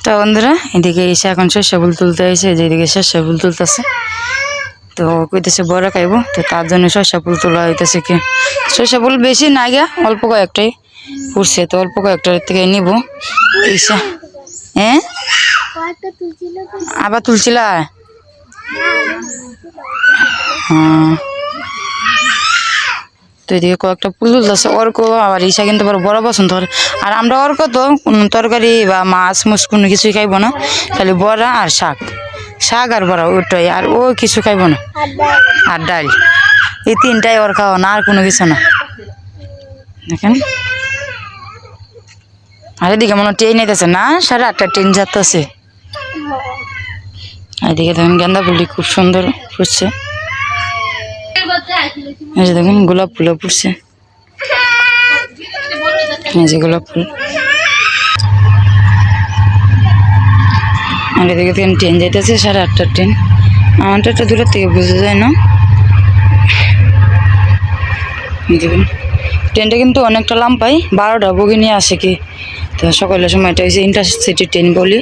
তো বন্ধুরা এদিকে এসে এখন সর্ষে ফুল তুলতে এসে যেদিকে সর্ষে ফুল তুলতেছে তো কইতেছে বড় খাইবো তো তার জন্য সর্ষে ফুল তোলা হইতেছে কি সর্ষে ফুল বেশি না গিয়া অল্প কয়েকটাই ফুটছে তো অল্প কয়েকটার থেকে নিব এসে হ্যাঁ আবার তুলছিলা হ্যাঁ তো এদিকে কয়েকটা ফুল তুলতেছে অর্ক আবার ঈশা কিন্তু বড় পছন্দ করে আর আমরা অর্ক তো কোনো তরকারি বা মাছ মুছ কোনো কিছুই খাইবো না খালি বড়া আর শাক শাক আর বড়া ওটাই আর ও কিছু খাইবো না আর ডাল এই তিনটাই ওর খাওয়া না আর কোনো কিছু না দেখেন আর এদিকে মনে ট্রেন নিতেছে না 8:30 ট্রেন যাচ্ছে এদিকে দেখেন গাঁদা ফুলটি খুব সুন্দর ফুটছে এই যে দেখুন গোলাপ ফুলও ফুটছে এই যে গোলাপ ফুল আর এদিকে দেখেন ট্রেন যাইতেছে 8:30 ট্রেন আমারটা একটু দূরের থেকে বোঝা যায় না দেখুন ট্রেনটা কিন্তু অনেকটা লাম্পাই 12টা বগি নিয়ে আসে কি তো সকালের সময় এটা হচ্ছে ইন্টারসিটি ট্রেন বলি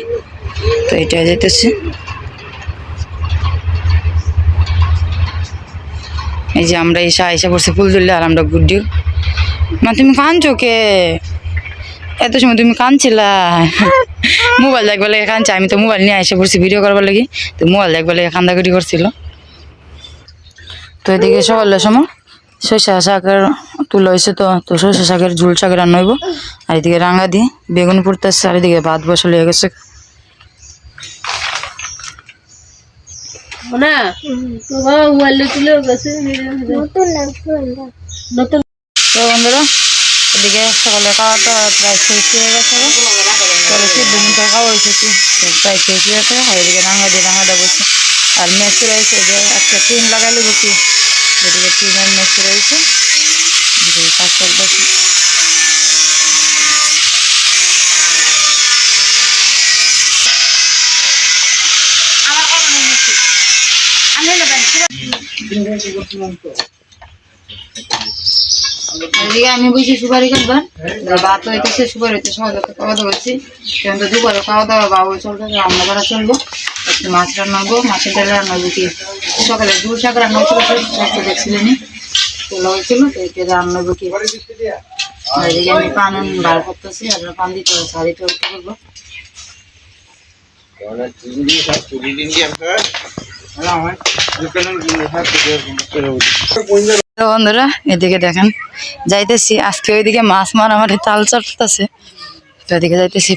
তো এটা যাইতেছে এই যে আমরা এসে পড়ছি ফুল তুললে আর আমরা গুড্ডিও না তুমি কাঁদছো কে এত সময় তুমি কাঁদছিলা মোবাইল দেখবার লাগে কাঁদছে আমি তো মোবাইল নিয়ে এসে পড়ছি ভিডিও করবার লাগি তো মোবাইল দেখবার লাগে কান্দাকাটি করছিল তো এদিকে সকালের সময় সরিষা শাকের তুলা হয়েছে তো সরিষা শাকের ঝুল শাকের রান্না হইব আর এদিকে রাঙা দিয়ে বেগুন পুড়তেছে আর এদিকে ভাত বসালে হয়ে গেছে তো বন্ধুরা এদিকে সকালে খাওয়াটা প্রায় শেষ হয়ে গেছে চলে 2 মিনিট খাওয়া হয়েছে কি প্রায় শেষ হয়ে গেছে আর এদিকে রাঙা বসে আর মেসি রয়েছে যে একটা টিন লাগাই নেব কি এদিকে টিনের মেসি রয়েছে এদিকে কাজ চলতেছে আমি বুঝি সুপারি করবার ভাত হইতেছে সুপারি হইতে সকালে খাওয়া দাওয়া করছি কিন্তু দুপুরে খাওয়া দাওয়া বাবু চলতেছে রান্না করা চলবো একটু মাছ রান্না হবো মাছের ডাল রান্না হবো কি সকালে ঝুল শাক রান্না হয়েছিল একটু দেখছিলেন তোলা হয়েছিল তো এটা রান্না হবো কি এদিকে আমি পান বার করতেছি আর পান দিতে হবে শাড়িতে উঠতে করবো বন্ধুরা এদিকে দেখেন যাইতেছি আজকে ওইদিকে মাছ মারামারি তাল চাটতেছে তো এদিকে যাইতেছি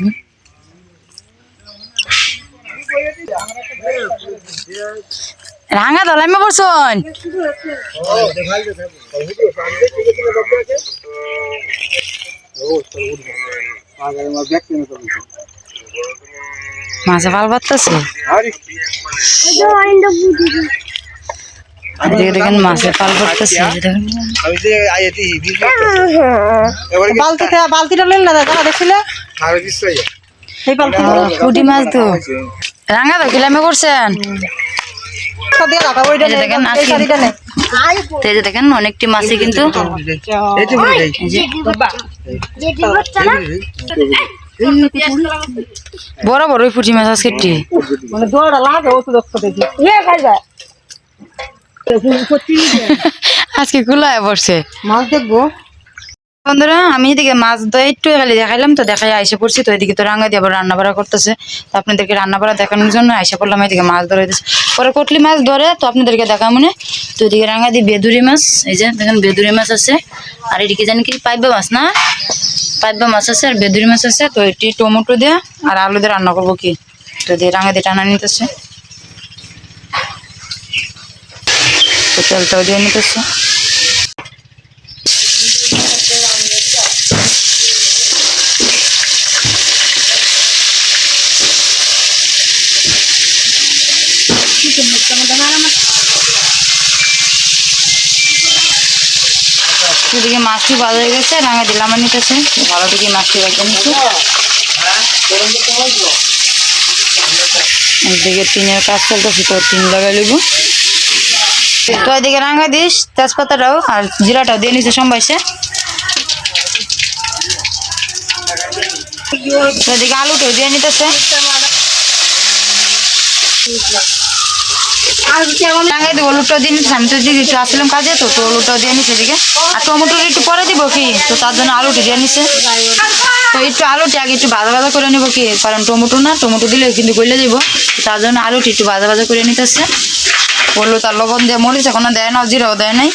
রাঙা দলাইমে পড়ছন মাছে ভাল পারতেছে দেখেন মাছে পাল করতেছে বালতিটা লেন না দাদা দেখছিলে পুঁটি মাছ তো রাঙা তো কিলামে করছেন দেখেন অনেকটি মাছই কিন্তু বড় বড় পুঁটি মাছ আজকে আজকে কুলায় পড়ছে মাছ দেখবো বন্ধুরা আমি এদিকে মাছ দিয়ে একটু খালি দেখাইলাম তো দেখাই আইসা পড়ছি তো এদিকে তো রাঙা দিয়ে আবার রান্না বাড়া করতেছে তো আপনাদেরকে রান্না বাড়া দেখানোর জন্য আইসা পড়লাম এদিকে মাছ ধরে হইতেছে পরে কটলি মাছ ধরে তো আপনাদেরকে দেখা মনে তো এদিকে রাঙা দিয়ে বেদুরি মাছ এই যে দেখেন বেদুরি মাছ আছে আর এদিকে জানি কি পাইবা মাছ না পাইবা মাছ আছে আর বেদুরি মাছ আছে তো এটি টমেটো দিয়ে আর আলু দিয়ে রান্না করবো কি তো দিয়ে রাঙা দিয়ে টানা নিতেছে তো তেলটাও দিয়ে নিতেছে এদিকে মাছটি ভালো হয়ে গেছে রাঙা দিলাম নিতেছে ভালো দিকে মাছটি ভাজা নিচ্ছে এদিকে টিনের কাজ চলতেছে তো টিন লাগাই লিব তো এদিকে রাঙা দিস তেজপাতাটাও আর জিরাটাও দিয়ে নিচ্ছে সম্বাইছে এদিকে আলুটাও দিয়ে নিতেছে রাঙাই দেবো, হলুদটা দিয়ে নিচ্ছি। আমি তো দিদি একটু আসলাম কাজে, তো হলুদটাও দিয়ে নিচ্ছে এদিকে। আর টমেটোটা একটু পরে দিব কি, তো তার জন্য আলুটি দিয়ে নিচ্ছে। তো একটু আলুটি আগে একটু ভাজা ভাজা করে নেবো কি, কারণ টমেটো দিলে কিন্তু গলে দিব, তার জন্য আলুটি একটু ভাজা ভাজা করে নিতেছে। হলুদ আর লবণ দিয়ে, মরিচ এখনো দেয় না, জিরাও দেয় নাই,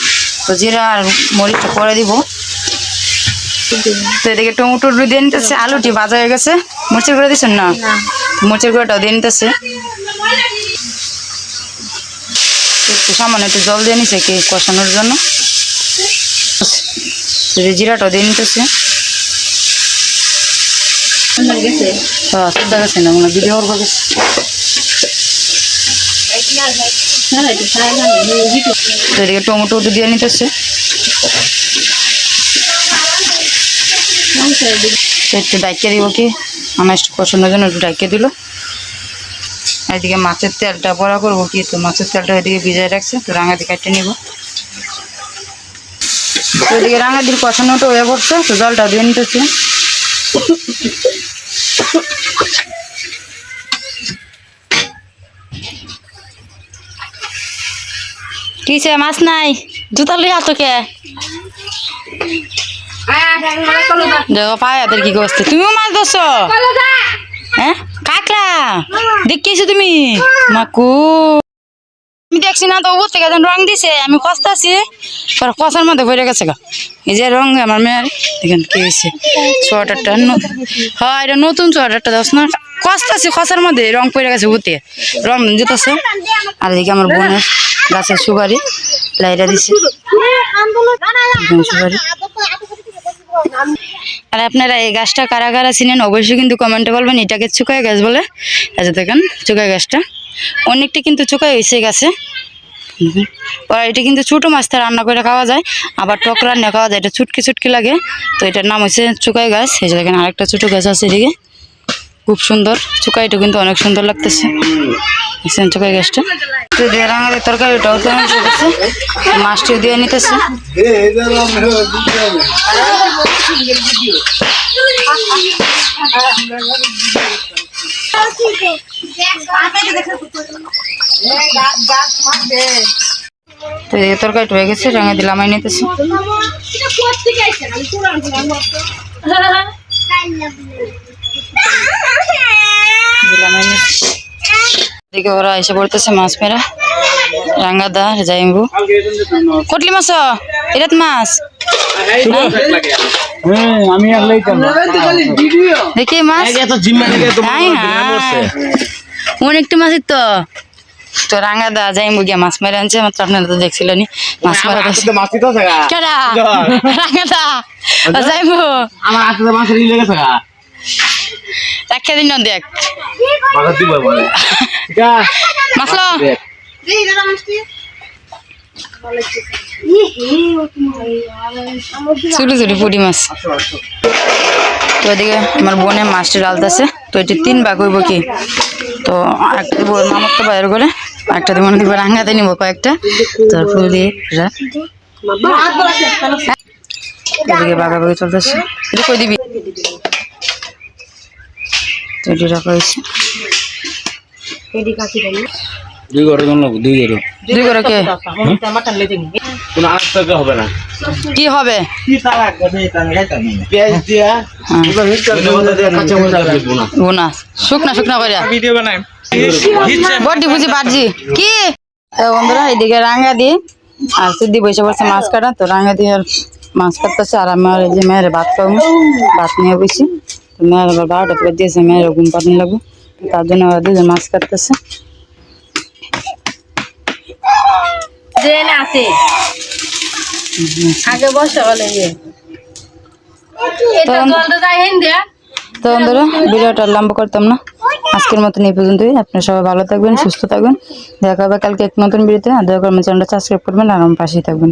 তো জিরা আর মরিচটা পরে দিব। তো এদিকে টমেটো দিয়ে নিতেছে, আলুটি ভাজা হয়ে গেছে। মরিচের গুঁড়া দিচ্ছেন না? মরিচের গুঁড়াটাও দিয়ে নিতেছে। একটু সামান্য একটু জল দিয়ে নিছে কি কষানোর জন্য। জিরাটাও দিয়ে নিতেছে। গেছে না মনে ভিডিও এদিকে টমেটো দিয়ে নিতেছে। একটু ডাইকে দিব কি, আমার একটু কষানোর জন্য একটু ডাইকে দিল। এদিকে মাছের তেলটা বড়া করবো কি, তো মাছের তেলটা এদিকে ভিজাই রাখছে, তো রাঙাদি কাটতে নিব। তো এদিকে রাঙাদির কষানোটা হয়ে পড়ছে, তো জলটা দিয়ে নিতেছে। কিসে মাছ নাই, জুতা লইয়া তোকে দেখো পায়াদের কি করছে। তুমিও মাছ ধরছো? হ্যাঁ কাকড়া দেখিয়েছো তুমি? মাকু আমি দেখছি না তো, উপর থেকে রং দিছে, আমি কষতেছি, কষার মধ্যে ভরে গেছে গা। এই যে রং আমার মেয়ের দেখেন কি হয়েছে, সোয়াটারটা হ্যাঁ এটা নতুন সোয়াটারটা দশ না, কষতেছি কষার মধ্যে রং পড়ে গেছে, উঠে রং দিতেছে। আর এদিকে আমার বোনের গাছের সুপারি লাইরা দিছে সুপারি। আর আপনারা এই গাছটা কারা কারা চিনেন অবশ্যই কিন্তু কমেন্টে বলবেন। এটাকে চুকাই গাছ বলে। এই যে দেখেন চুকাই গাছটা অনেকটা কিন্তু চুকাই হয়েছে গাছে। আর এটা কিন্তু ছোটো মাছটা রান্না করে খাওয়া যায়, আবার টক রান্না খাওয়া যায়, এটা চুটকি চুটকি লাগে। তো এটার নাম হচ্ছে চুকাই গাছ। এই যে দেখেন আরেকটা ছোটো গাছ আছে এদিকে, খুব সুন্দর চুকাইটা কিন্তু অনেক সুন্দর লাগতেছে চুকাই গাছটা। তো রাঙাদের তরকারিটাও তো মাছটিও দিয়ে নিতেছে। তো তরকারিটা হয়ে গেছে, রাঙা দিলাম আমি নিতেছি। দেখে ওরা এসে পড়তেছে মাছ মেরা, রাঙ্গাদা যাইবু কটলি মাছ, এটা মাছ দেখি মাছ অনেকটা মাছের তো। তো রাঙ্গাদা যাইবু গিয়া মাছ মেরে আনছে, মাত্র আপনারা তো দেখছিলেন মাছ মারা রাঙ্গাদা যাইবু একটা দিন দেখ মাছলো চুলি চুলি পুটি মাছ। তো এদিকে আমার বোনে মাছটি ডালতেছে, তো এটি 3 ভাগ হইব কি, তো একটা দিব মামার তো বাইরে করে, একটা দিব দিব রাঙ্গাতে নিব কয়েকটা, তারপর দিয়ে এদিকে ভাগাভাগি চলতেছে। এটা কই দিবি? তো এটি রাখা হয়েছে। দুই ঘরে কে হবে না, কি হবে শুকনা শুকনা করে বডি বুঝি বাজি কি। বন্ধুরা এদিকে রাঙ্গা দিয়ে আর সিদ্ধি বসে পড়ছে মাছ কাটা, তো রাঙ্গা দিয়ে মাছ কাটতেছে। আর আমার এই যে মেয়ের ভাত খাবো, ভাত নিয়ে বসি। তো মেয়ের আবার 12টা করে দিয়েছে, মেয়ের ঘুম পানি লাগবে, তার জন্য ওরা দুজন মাছ কাটতেছে। তো বন্ধুরা ভিডিওটা লম্বা করতাম না, আজকের মতন এই পর্যন্তই। আপনারা সবাই ভালো থাকবেন, সুস্থ থাকবেন। দেখা হবে কালকে এক নতুন ভিডিওতে। আর দয়া করে আমার চ্যানেলটা সাবস্ক্রাইব করবেন আর আমার পাশেই থাকবেন।